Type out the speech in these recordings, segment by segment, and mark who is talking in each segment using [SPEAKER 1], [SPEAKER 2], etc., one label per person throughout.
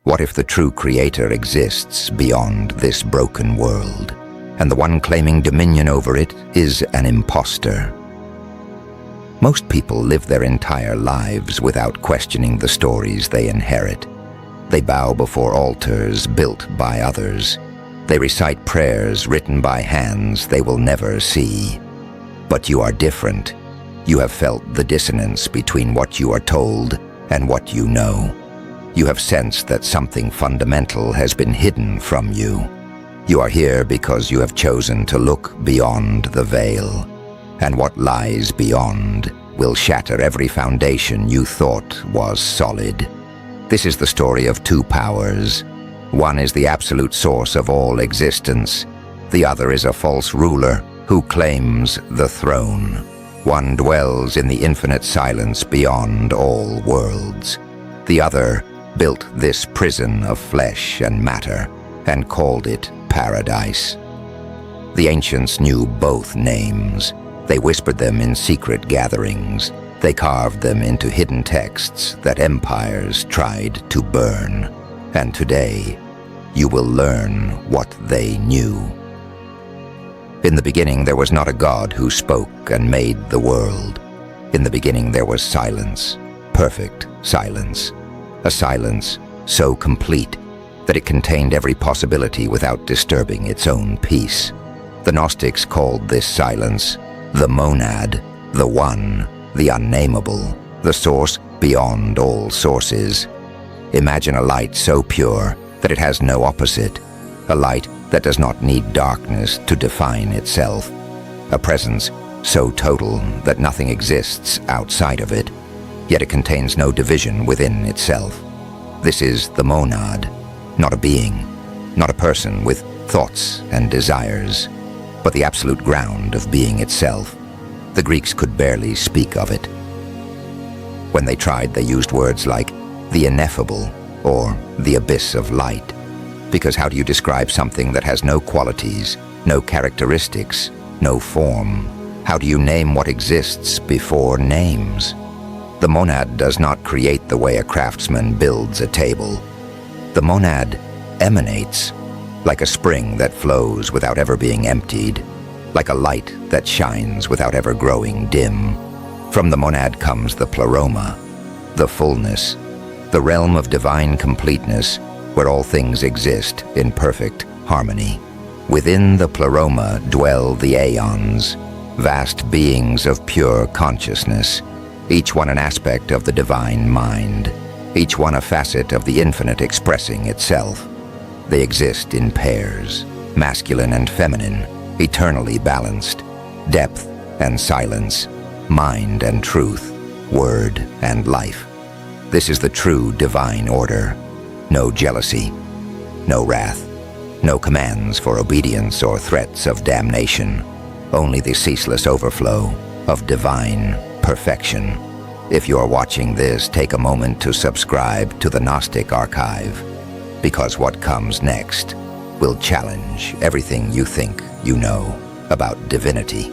[SPEAKER 1] What if the true creator exists beyond this broken world, and the one claiming dominion over it is an imposter? Most people live their entire lives without questioning the stories they inherit. They bow before altars built by others. They recite prayers written by hands they will never see. But you are different. You have felt the dissonance between what you are told and what you know. You have sensed that something fundamental has been hidden from you. You are here because you have chosen to look beyond the veil. And what lies beyond will shatter every foundation you thought was solid. This is the story of two powers. One is the absolute source of all existence. The other is a false ruler who claims the throne. One dwells in the infinite silence beyond all worlds. The other built this prison of flesh and matter and called it paradise. The ancients knew both names. They whispered them in secret gatherings. They carved them into hidden texts that empires tried to burn. And today, you will learn what they knew. In the beginning, there was not a god who spoke and made the world. In the beginning, there was silence, perfect silence. A silence so complete that it contained every possibility without disturbing its own peace. The Gnostics called this silence the monad, the one, the unnameable, the source beyond all sources. Imagine a light so pure that it has no opposite, a light that does not need darkness to define itself, a presence so total that nothing exists outside of it, yet it contains no division within itself. This is the monad, not a being, not a person with thoughts and desires, but the absolute ground of being itself. The Greeks could barely speak of it. When they tried, they used words like the ineffable or the abyss of light. Because how do you describe something that has no qualities, no characteristics, no form? How do you name what exists before names? The monad does not create the way a craftsman builds a table. The monad emanates, like a spring that flows without ever being emptied, like a light that shines without ever growing dim. From the monad comes the pleroma, the fullness, the realm of divine completeness where all things exist in perfect harmony. Within the pleroma dwell the aeons, vast beings of pure consciousness, each one an aspect of the divine mind, each one a facet of the infinite expressing itself. They exist in pairs, masculine and feminine, eternally balanced, depth and silence, mind and truth, word and life. This is the true divine order. No jealousy, no wrath, no commands for obedience or threats of damnation, only the ceaseless overflow of divine perfection. If you are watching this, take a moment to subscribe to the Gnostic Archive, because what comes next will challenge everything you think you know about divinity,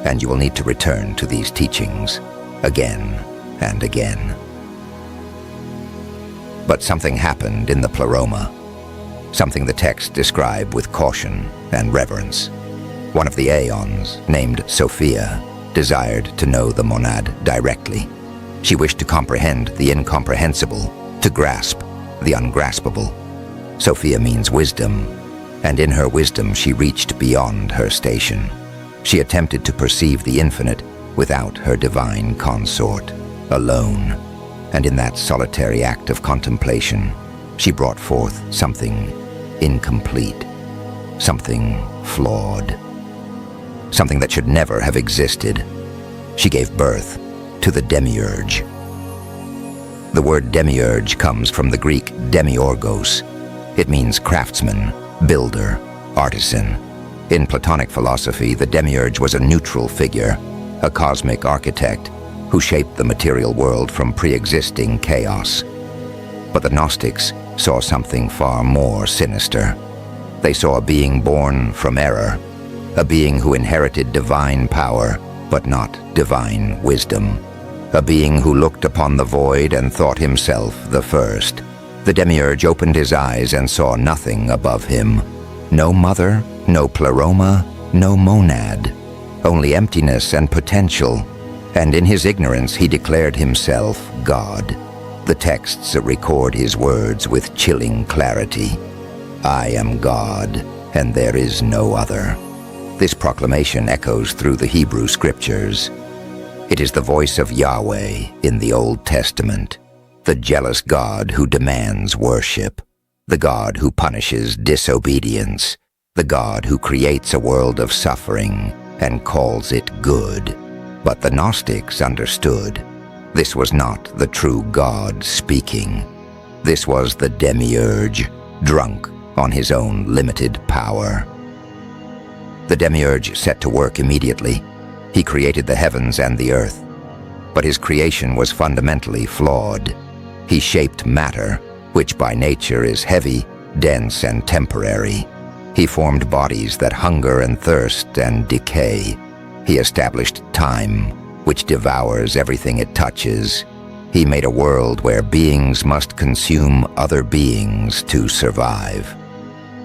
[SPEAKER 1] and you will need to return to these teachings again and again. But something happened in the pleroma, something the texts describe with caution and reverence. One of the Aeons, named Sophia, desired to know the monad directly. She wished to comprehend the incomprehensible, to grasp the ungraspable. Sophia means wisdom, and in her wisdom she reached beyond her station. She attempted to perceive the infinite without her divine consort, alone, and in that solitary act of contemplation, she brought forth something incomplete, something flawed, something that should never have existed. She gave birth to the Demiurge. The word Demiurge comes from the Greek demiorgos. It means craftsman, builder, artisan. In Platonic philosophy, the Demiurge was a neutral figure, a cosmic architect who shaped the material world from pre-existing chaos. But the Gnostics saw something far more sinister. They saw a being born from error, a being who inherited divine power, but not divine wisdom, a being who looked upon the void and thought himself the first. The Demiurge opened his eyes and saw nothing above him. No mother, no pleroma, no monad. Only emptiness and potential. And in his ignorance he declared himself God. The texts record his words with chilling clarity. I am God, and there is no other. This proclamation echoes through the Hebrew scriptures. It is the voice of Yahweh in the Old Testament, the jealous God who demands worship, the God who punishes disobedience, the God who creates a world of suffering and calls it good. But the Gnostics understood. This was not the true God speaking. This was the Demiurge, drunk on his own limited power. The Demiurge set to work immediately. He created the heavens and the earth. But his creation was fundamentally flawed. He shaped matter, which by nature is heavy, dense, and temporary. He formed bodies that hunger and thirst and decay. He established time, which devours everything it touches. He made a world where beings must consume other beings to survive,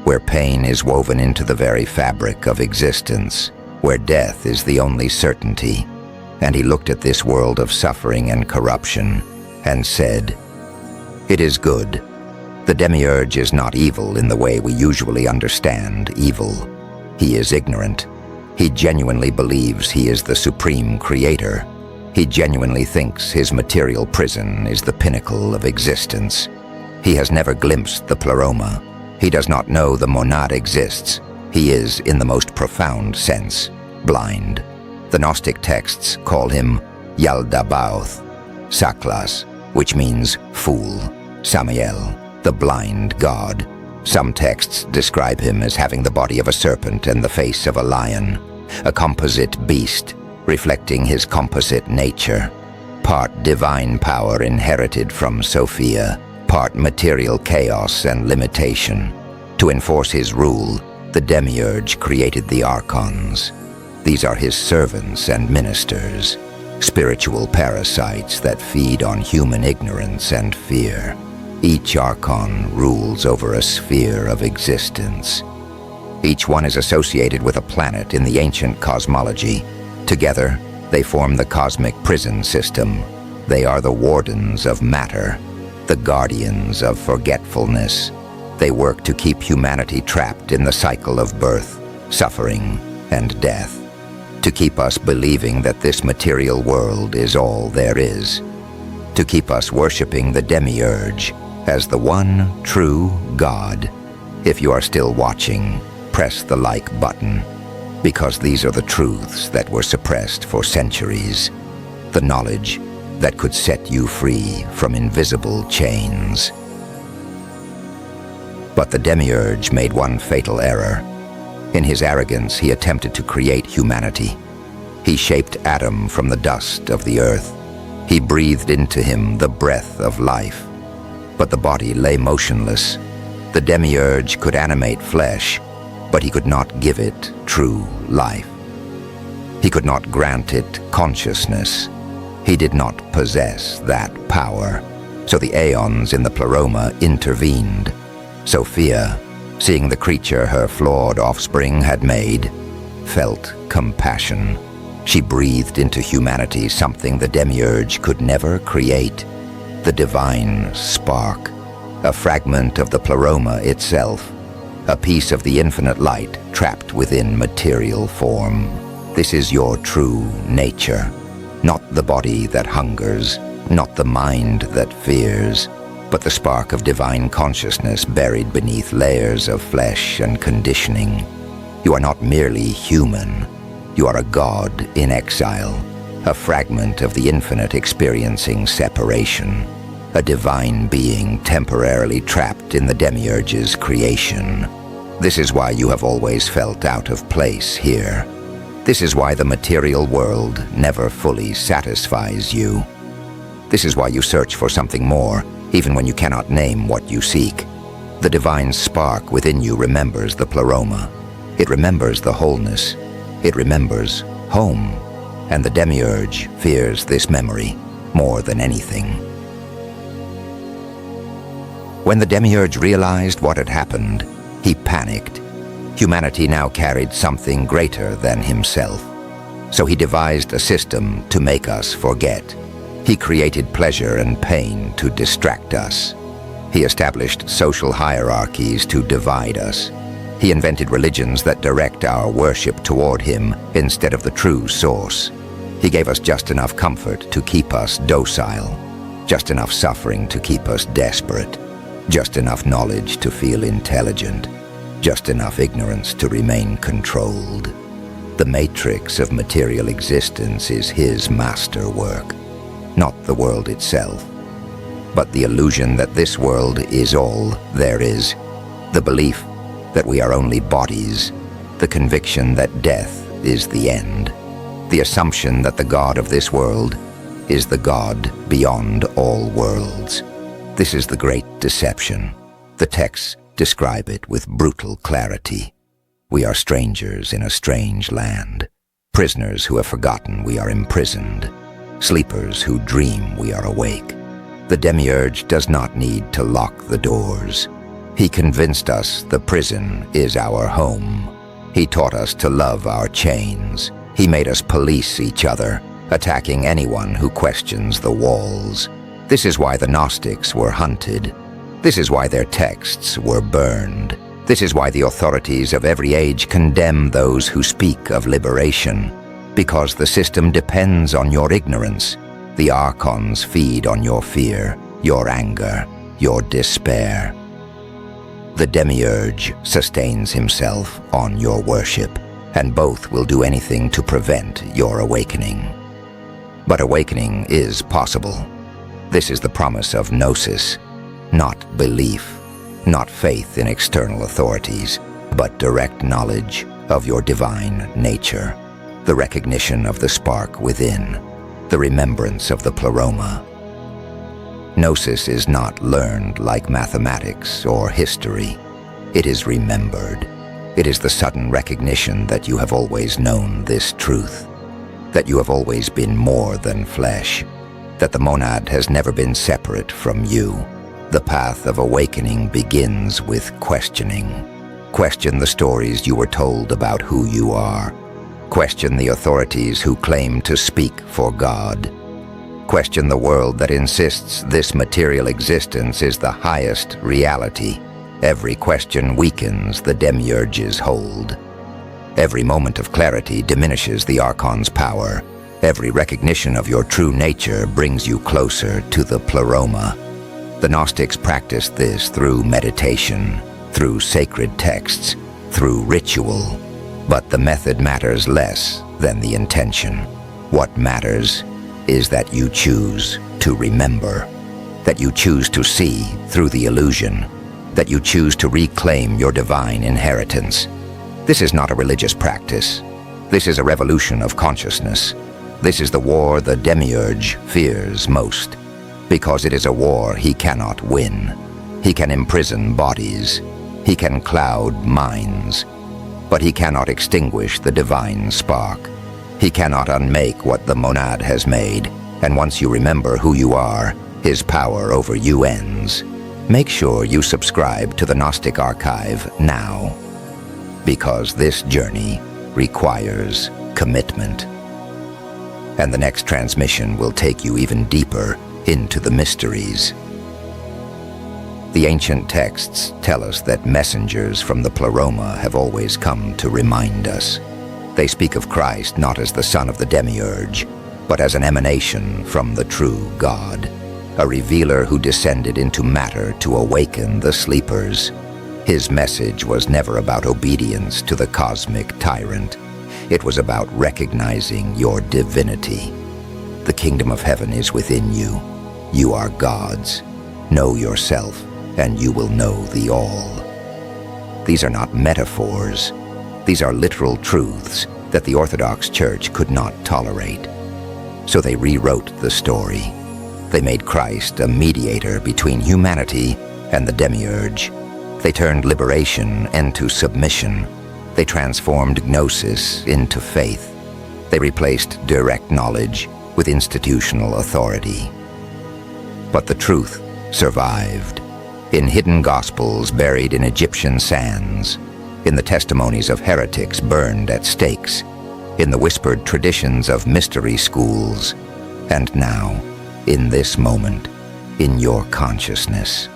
[SPEAKER 1] where pain is woven into the very fabric of existence, where death is the only certainty. And he looked at this world of suffering and corruption and said, "It is good." The Demiurge is not evil in the way we usually understand evil. He is ignorant. He genuinely believes he is the supreme creator. He genuinely thinks his material prison is the pinnacle of existence. He has never glimpsed the pleroma. He does not know the monad exists. He is, in the most profound sense, blind. The Gnostic texts call him Yaldabaoth, Saklas, which means fool, Samael, the blind god. Some texts describe him as having the body of a serpent and the face of a lion, a composite beast, reflecting his composite nature, part divine power inherited from Sophia, part material chaos and limitation. To enforce his rule, the Demiurge created the Archons. These are his servants and ministers, spiritual parasites that feed on human ignorance and fear. Each Archon rules over a sphere of existence. Each one is associated with a planet in the ancient cosmology. Together, they form the cosmic prison system. They are the wardens of matter, the guardians of forgetfulness. They work to keep humanity trapped in the cycle of birth, suffering, and death, to keep us believing that this material world is all there is, to keep us worshiping the Demiurge as the one true God. If you are still watching, press the like button, because these are the truths that were suppressed for centuries, the knowledge that could set you free from invisible chains. But the Demiurge made one fatal error. In his arrogance, he attempted to create humanity. He shaped Adam from the dust of the earth. He breathed into him the breath of life. But the body lay motionless. The Demiurge could animate flesh, but he could not give it true life. He could not grant it consciousness. He did not possess that power. So the Aeons in the pleroma intervened. Sophia, seeing the creature her flawed offspring had made, felt compassion. She breathed into humanity something the Demiurge could never create, the divine spark, a fragment of the pleroma itself, a piece of the infinite light trapped within material form. This is your true nature, not the body that hungers, not the mind that fears, but the spark of divine consciousness buried beneath layers of flesh and conditioning. You are not merely human. You are a god in exile, a fragment of the infinite experiencing separation, a divine being temporarily trapped in the Demiurge's creation. This is why you have always felt out of place here. This is why the material world never fully satisfies you. This is why you search for something more, even when you cannot name what you seek. The divine spark within you remembers the pleroma. It remembers the wholeness. It remembers home. And the Demiurge fears this memory more than anything. When the Demiurge realized what had happened, he panicked. Humanity now carried something greater than himself. So he devised a system to make us forget. He created pleasure and pain to distract us. He established social hierarchies to divide us. He invented religions that direct our worship toward him instead of the true source. He gave us just enough comfort to keep us docile, just enough suffering to keep us desperate, just enough knowledge to feel intelligent, just enough ignorance to remain controlled. The matrix of material existence is his masterwork, not the world itself, but the illusion that this world is all there is, the belief that we are only bodies, the conviction that death is the end, the assumption that the God of this world is the God beyond all worlds. This is the great deception. The texts describe it with brutal clarity. We are strangers in a strange land, prisoners who have forgotten we are imprisoned, sleepers who dream we are awake. The Demiurge does not need to lock the doors. He convinced us the prison is our home. He taught us to love our chains. He made us police each other, attacking anyone who questions the walls. This is why the Gnostics were hunted. This is why their texts were burned. This is why the authorities of every age condemn those who speak of liberation. Because the system depends on your ignorance. The Archons feed on your fear, your anger, your despair. The Demiurge sustains himself on your worship, and both will do anything to prevent your awakening. But awakening is possible. This is the promise of Gnosis, not belief, not faith in external authorities, but direct knowledge of your divine nature, the recognition of the spark within, the remembrance of the pleroma. Gnosis is not learned like mathematics or history. It is remembered. It is the sudden recognition that you have always known this truth, that you have always been more than flesh, that the monad has never been separate from you. The path of awakening begins with questioning. Question the stories you were told about who you are. Question the authorities who claim to speak for God. Question the world that insists this material existence is the highest reality. Every question weakens the Demiurge's hold. Every moment of clarity diminishes the Archon's power. Every recognition of your true nature brings you closer to the pleroma. The Gnostics practiced this through meditation, through sacred texts, through ritual. But the method matters less than the intention. What matters is that you choose to remember, that you choose to see through the illusion, that you choose to reclaim your divine inheritance. This is not a religious practice. This is a revolution of consciousness. This is the war the Demiurge fears most, because it is a war he cannot win. He can imprison bodies. He can cloud minds. But he cannot extinguish the divine spark. He cannot unmake what the monad has made, and once you remember who you are, his power over you ends. Make sure you subscribe to the Gnostic Archive now, because this journey requires commitment. And the next transmission will take you even deeper into the mysteries. The ancient texts tell us that messengers from the pleroma have always come to remind us. They speak of Christ not as the son of the Demiurge, but as an emanation from the true God, a revealer who descended into matter to awaken the sleepers. His message was never about obedience to the cosmic tyrant. It was about recognizing your divinity. The kingdom of heaven is within you. You are God's. Know yourself, and you will know the all. These are not metaphors. These are literal truths that the Orthodox Church could not tolerate. So they rewrote the story. They made Christ a mediator between humanity and the Demiurge. They turned liberation into submission. They transformed Gnosis into faith. They replaced direct knowledge with institutional authority. But the truth survived. in hidden gospels buried in Egyptian sands, in the testimonies of heretics burned at stakes, in the whispered traditions of mystery schools, and now, in this moment, in your consciousness,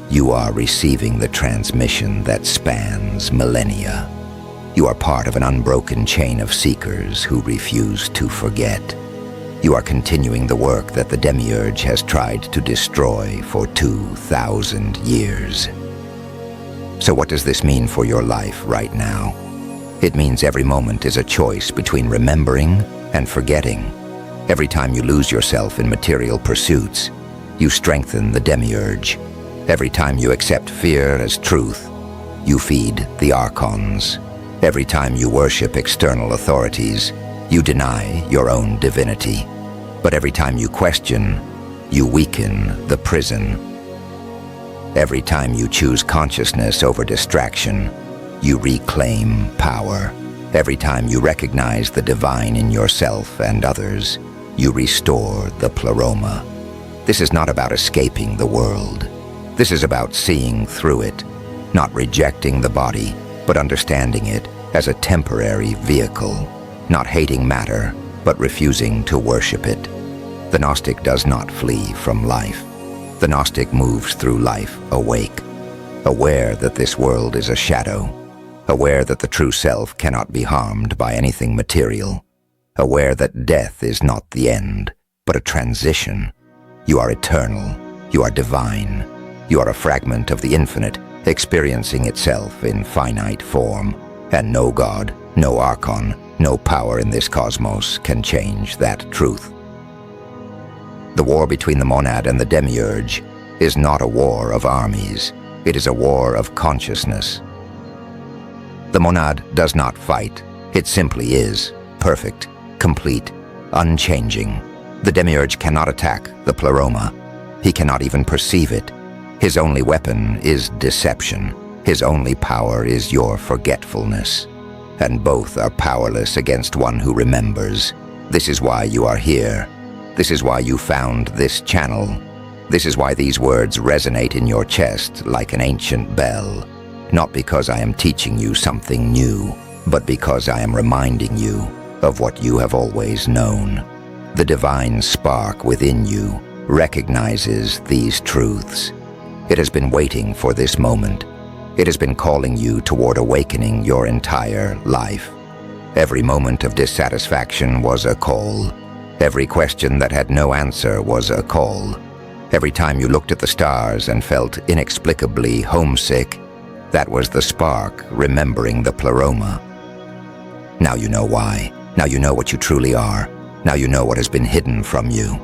[SPEAKER 1] you are receiving the transmission that spans millennia. You are part of an unbroken chain of seekers who refuse to forget. You are continuing the work that the Demiurge has tried to destroy for 2,000 years. So what does this mean for your life right now? It means every moment is a choice between remembering and forgetting. Every time you lose yourself in material pursuits, you strengthen the Demiurge. Every time you accept fear as truth, you feed the Archons. Every time you worship external authorities, you deny your own divinity. But every time you question, you weaken the prison. Every time you choose consciousness over distraction, you reclaim power. Every time you recognize the divine in yourself and others, you restore the pleroma. This is not about escaping the world. This is about seeing through it, not rejecting the body, but understanding it as a temporary vehicle, not hating matter, but refusing to worship it. The Gnostic does not flee from life. The Gnostic moves through life awake, aware that this world is a shadow, aware that the true self cannot be harmed by anything material, aware that death is not the end, but a transition. You are eternal, you are divine, you are a fragment of the infinite, experiencing itself in finite form, and no God, no Archon, no power in this cosmos can change that truth. The war between the monad and the Demiurge is not a war of armies, it is a war of consciousness. The monad does not fight, it simply is, perfect, complete, unchanging. The Demiurge cannot attack the pleroma, he cannot even perceive it. His only weapon is deception, his only power is your forgetfulness. And both are powerless against one who remembers. This is why you are here. This is why you found this channel. This is why these words resonate in your chest like an ancient bell. Not because I am teaching you something new, but because I am reminding you of what you have always known. The divine spark within you recognizes these truths. It has been waiting for this moment. It has been calling you toward awakening your entire life. Every moment of dissatisfaction was a call. Every question that had no answer was a call. Every time you looked at the stars and felt inexplicably homesick, that was the spark remembering the pleroma. Now you know why. Now you know what you truly are. Now you know what has been hidden from you.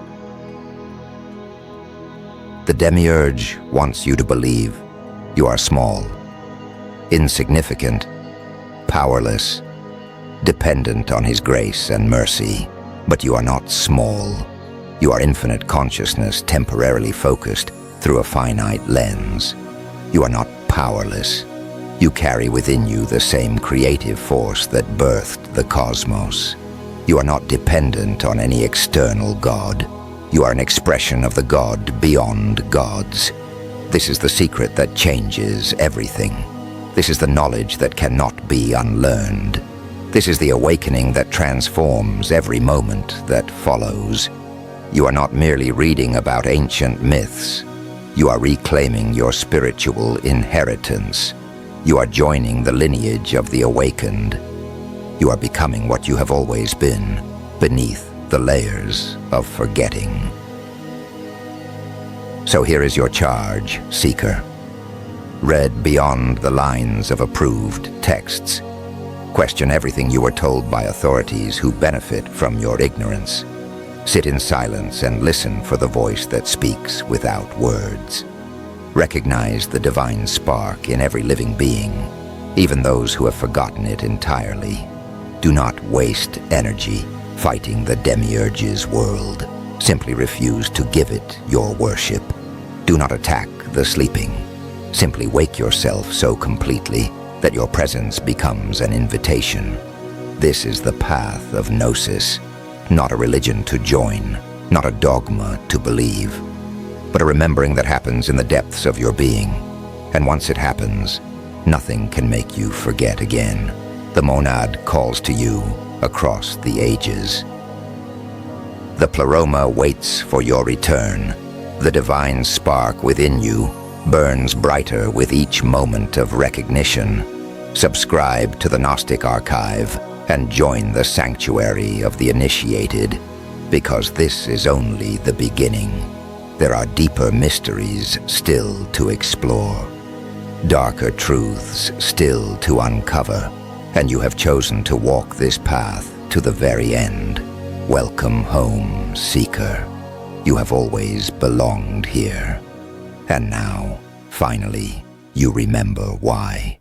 [SPEAKER 1] The Demiurge wants you to believe you are small, insignificant, powerless, dependent on his grace and mercy. But you are not small. You are infinite consciousness temporarily focused through a finite lens. You are not powerless. You carry within you the same creative force that birthed the cosmos. You are not dependent on any external god. You are an expression of the God beyond gods. This is the secret that changes everything. This is the knowledge that cannot be unlearned. This is the awakening that transforms every moment that follows. You are not merely reading about ancient myths. You are reclaiming your spiritual inheritance. You are joining the lineage of the awakened. You are becoming what you have always been, beneath the layers of forgetting. So here is your charge, seeker. Read beyond the lines of approved texts. Question everything you were told by authorities who benefit from your ignorance. Sit in silence and listen for the voice that speaks without words. Recognize the divine spark in every living being, even those who have forgotten it entirely. Do not waste energy fighting the Demiurge's world. Simply refuse to give it your worship. Do not attack the sleeping. Simply wake yourself so completely that your presence becomes an invitation. This is the path of Gnosis, not a religion to join, not a dogma to believe. but a remembering that happens in the depths of your being. And once it happens, nothing can make you forget again. The monad calls to you across the ages. The pleroma waits for your return. The divine spark within you burns brighter with each moment of recognition. Subscribe to the Gnostic Archive and join the sanctuary of the initiated, because this is only the beginning. There are deeper mysteries still to explore, darker truths still to uncover, and you have chosen to walk this path to the very end. Welcome home, Seeker. You have always belonged here. And now, finally, you remember why.